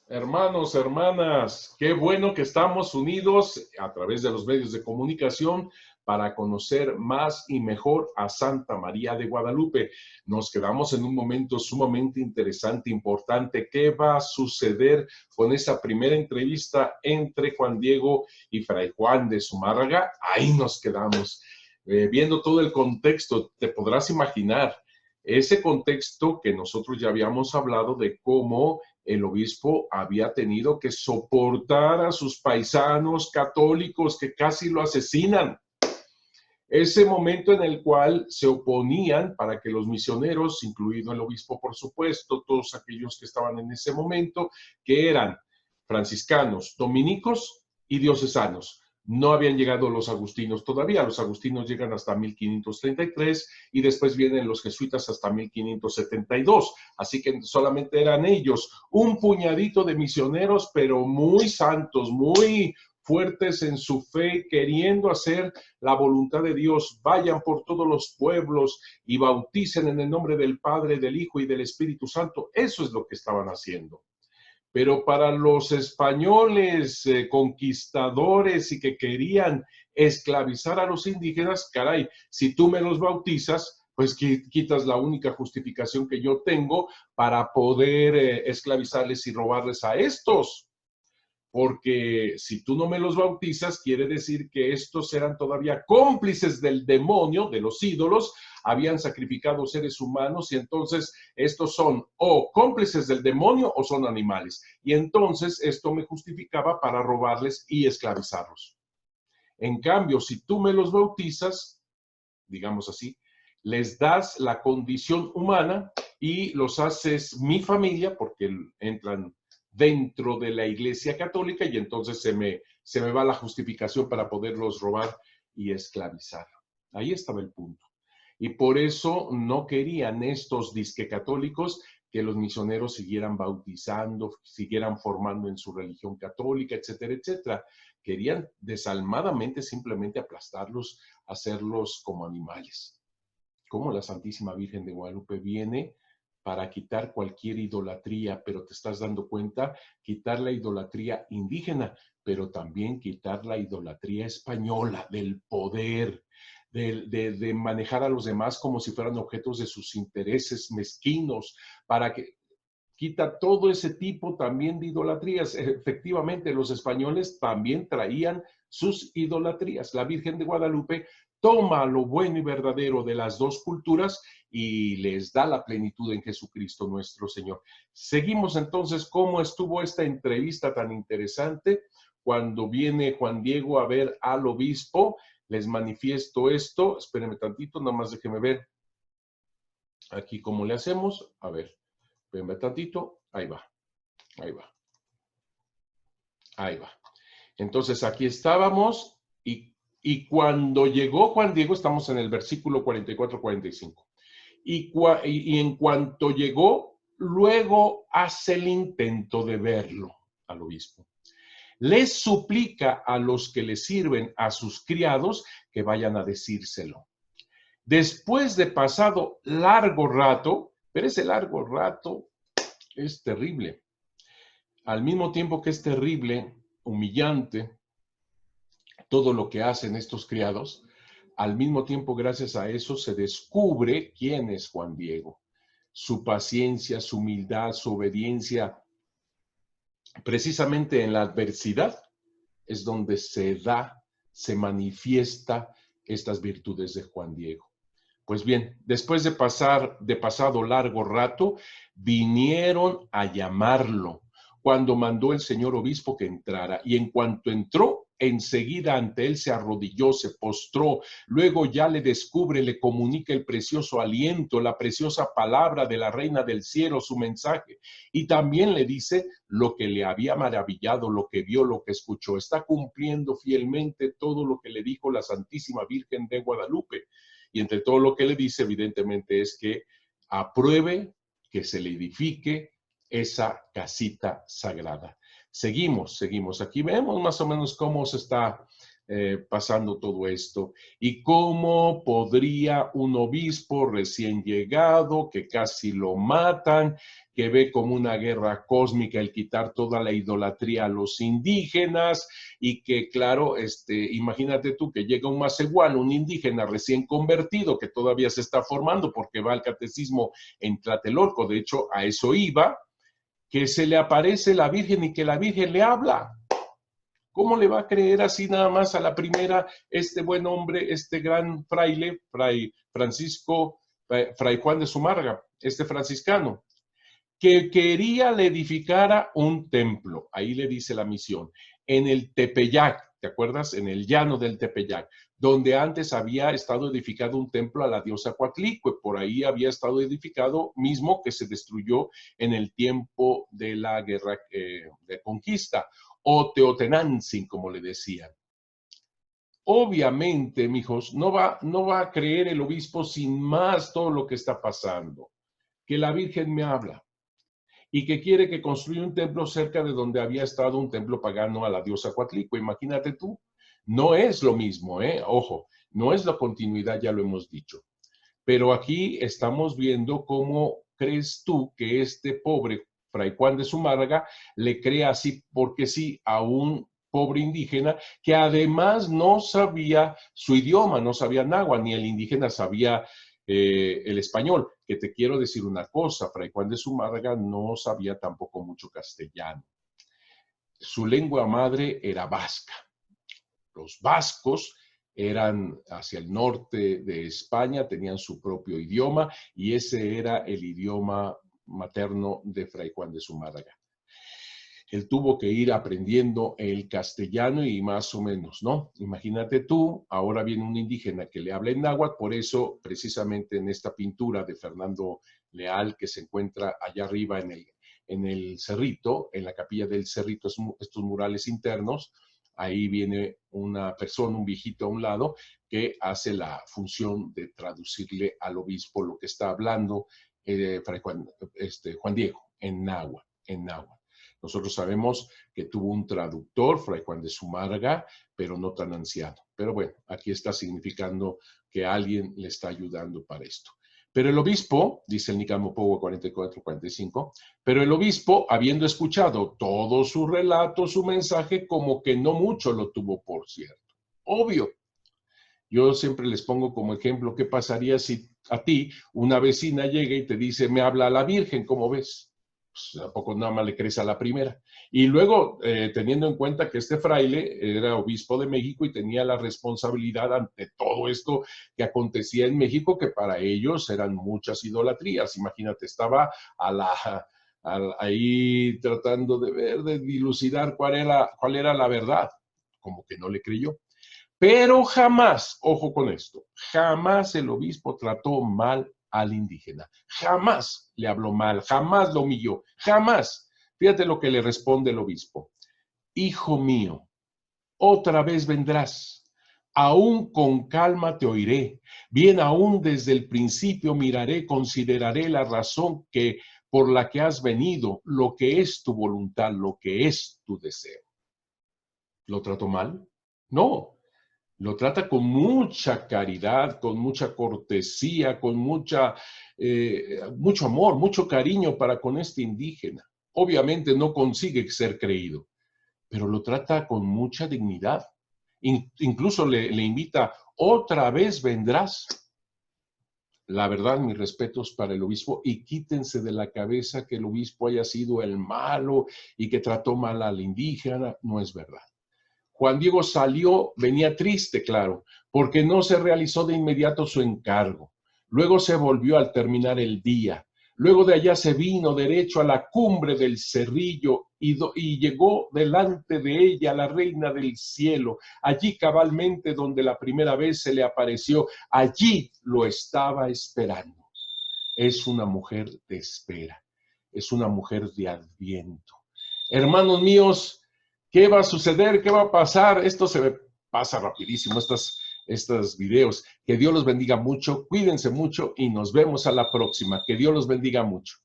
Hermanos, hermanas, qué bueno que estamos unidos a través de los medios de comunicación para conocer más y mejor a Santa María de Guadalupe. Nos quedamos en un momento sumamente interesante, importante. ¿Qué va a suceder con esa primera entrevista entre Juan Diego y Fray Juan de Zumárraga? Ahí nos quedamos. Viendo todo el contexto, te podrás imaginar ese contexto que nosotros ya habíamos hablado de cómo el obispo había tenido que soportar a sus paisanos católicos que casi lo asesinan. Ese momento en el cual se oponían para que los misioneros, incluido el obispo por supuesto, todos aquellos que estaban en ese momento, que eran franciscanos, dominicos y diocesanos. No habían llegado los agustinos todavía, los agustinos llegan hasta 1533 y después vienen los jesuitas hasta 1572, así que solamente eran ellos, un puñadito de misioneros, pero muy santos, muy fuertes en su fe, queriendo hacer la voluntad de Dios. Vayan por todos los pueblos y bauticen en el nombre del Padre, del Hijo y del Espíritu Santo. Eso es lo que estaban haciendo. Pero para los españoles conquistadores y que querían esclavizar a los indígenas, caray, si tú me los bautizas, pues quitas la única justificación que yo tengo para poder esclavizarles y robarles a estos. Porque si tú no me los bautizas, quiere decir que estos eran todavía cómplices del demonio, de los ídolos, habían sacrificado seres humanos y entonces estos son o cómplices del demonio o son animales. Y entonces esto me justificaba para robarles y esclavizarlos. En cambio, si tú me los bautizas, digamos así, les das la condición humana y los haces mi familia, porque entran dentro de la Iglesia Católica y entonces se me va la justificación para poderlos robar y esclavizar. Ahí estaba el punto. Y por eso no querían estos disque católicos que los misioneros siguieran bautizando, siguieran formando en su religión católica, etcétera, etcétera. Querían desalmadamente simplemente aplastarlos, hacerlos como animales. Como la Santísima Virgen de Guadalupe viene para quitar cualquier idolatría, pero te estás dando cuenta, quitar la idolatría indígena, pero también quitar la idolatría española, del poder, de manejar a los demás como si fueran objetos de sus intereses mezquinos, para que quita todo ese tipo también de idolatrías. Efectivamente, los españoles también traían sus idolatrías. La Virgen de Guadalupe toma lo bueno y verdadero de las dos culturas y les da la plenitud en Jesucristo nuestro Señor. Seguimos entonces cómo estuvo esta entrevista tan interesante. Cuando viene Juan Diego a ver al obispo, les manifiesto esto. Espérenme tantito, nada más déjenme ver aquí cómo le hacemos. A ver, espérenme tantito. Ahí va, ahí va, ahí va. Entonces aquí estábamos y cuando llegó Juan Diego, estamos en el versículo 44-45. Y en cuanto llegó, luego hace el intento de verlo al obispo. Les suplica a los que le sirven, a sus criados, que vayan a decírselo. Después de pasado largo rato, pero ese largo rato es terrible. Al mismo tiempo que es terrible, humillante, todo lo que hacen estos criados, al mismo tiempo, gracias a eso, se descubre quién es Juan Diego. Su paciencia, su humildad, su obediencia, precisamente en la adversidad, es donde se da, se manifiesta estas virtudes de Juan Diego. Pues bien, después de pasado largo rato, vinieron a llamarlo cuando mandó el señor obispo que entrara. Y en cuanto entró, enseguida ante él se arrodilló, se postró, luego ya le descubre, le comunica el precioso aliento, la preciosa palabra de la Reina del Cielo, su mensaje. Y también le dice lo que le había maravillado, lo que vio, lo que escuchó. Está cumpliendo fielmente todo lo que le dijo la Santísima Virgen de Guadalupe. Y entre todo lo que le dice, evidentemente, es que apruebe que se le edifique esa casita sagrada. Seguimos. Aquí vemos más o menos cómo se está pasando todo esto. ¿Y cómo podría un obispo recién llegado, que casi lo matan, que ve como una guerra cósmica el quitar toda la idolatría a los indígenas, y que, claro, imagínate tú que llega un macehuano, un indígena recién convertido, que todavía se está formando porque va al catecismo en Tlatelolco, de hecho, a eso iba, que se le aparece la Virgen y que la Virgen le habla? ¿Cómo le va a creer así nada más a la primera este buen hombre, este gran fraile, fray Francisco, fray Juan de Zumárraga, este franciscano, que quería le edificara un templo? Ahí le dice la misión, en el Tepeyac, ¿te acuerdas? En el llano del Tepeyac, donde antes había estado edificado un templo a la diosa Coatlicue, por ahí había estado edificado mismo que se destruyó en el tiempo de la guerra de conquista, o Teotenantzin, como le decían. Obviamente, mijos, no va a creer el obispo sin más todo lo que está pasando, que la Virgen me habla y que quiere que construya un templo cerca de donde había estado un templo pagano a la diosa Coatlicue. Imagínate tú, no es lo mismo, ojo, no es la continuidad, ya lo hemos dicho. Pero aquí estamos viendo cómo crees tú que este pobre fray Juan de Zumárraga le cree así porque sí a un pobre indígena que además no sabía su idioma, no sabía náhuatl, ni el indígena sabía el español. Que te quiero decir una cosa, fray Juan de Zumárraga no sabía tampoco mucho castellano. Su lengua madre era vasca. Los vascos eran hacia el norte de España, tenían su propio idioma y ese era el idioma materno de fray Juan de Zumárraga. Él tuvo que ir aprendiendo el castellano y más o menos, ¿no? Imagínate tú, ahora viene un indígena que le habla en náhuatl, por eso precisamente en esta pintura de Fernando Leal que se encuentra allá arriba en el Cerrito, en la capilla del Cerrito, estos murales internos, ahí viene una persona, un viejito a un lado, que hace la función de traducirle al obispo lo que está hablando Juan Diego en náhuatl. Nosotros sabemos que tuvo un traductor, fray Juan de Zumárraga, pero no tan anciano. Pero bueno, aquí está significando que alguien le está ayudando para esto. Pero el obispo, dice el Nicamopogo 44-45, pero el obispo, habiendo escuchado todo su relato, su mensaje, como que no mucho lo tuvo por cierto. Obvio. Yo siempre les pongo como ejemplo, ¿qué pasaría si a ti una vecina llega y te dice, me habla la Virgen, ¿cómo ves? Pues, ¿a poco nada más le crees a la primera? Y luego, teniendo en cuenta que este fraile era obispo de México y tenía la responsabilidad ante todo esto que acontecía en México, que para ellos eran muchas idolatrías. Imagínate, estaba ahí tratando de ver, de dilucidar cuál era la verdad. Como que no le creyó. Pero jamás, ojo con esto, jamás el obispo trató mal al indígena. Jamás le habló mal, jamás lo humilló, jamás. Fíjate lo que le responde el obispo. Hijo mío, otra vez vendrás. Aún con calma te oiré. Bien, aún desde el principio miraré, consideraré la razón por la que has venido, lo que es tu voluntad, lo que es tu deseo. ¿Lo trató mal? No. Lo trata con mucha caridad, con mucha cortesía, con mucho amor, mucho cariño para con este indígena. Obviamente no consigue ser creído, pero lo trata con mucha dignidad. Incluso le invita, otra vez vendrás. La verdad, mis respetos para el obispo, y quítense de la cabeza que el obispo haya sido el malo y que trató mal al indígena. No es verdad. Juan Diego salió, venía triste, claro, porque no se realizó de inmediato su encargo. Luego se volvió al terminar el día. Luego de allá se vino derecho a la cumbre del Cerrillo y llegó delante de ella la reina del cielo, allí cabalmente donde la primera vez se le apareció, allí lo estaba esperando. Es una mujer de espera, es una mujer de adviento. Hermanos míos, ¿qué va a suceder? ¿Qué va a pasar? Esto se pasa rapidísimo, estos videos. Que Dios los bendiga mucho, cuídense mucho y nos vemos a la próxima. Que Dios los bendiga mucho.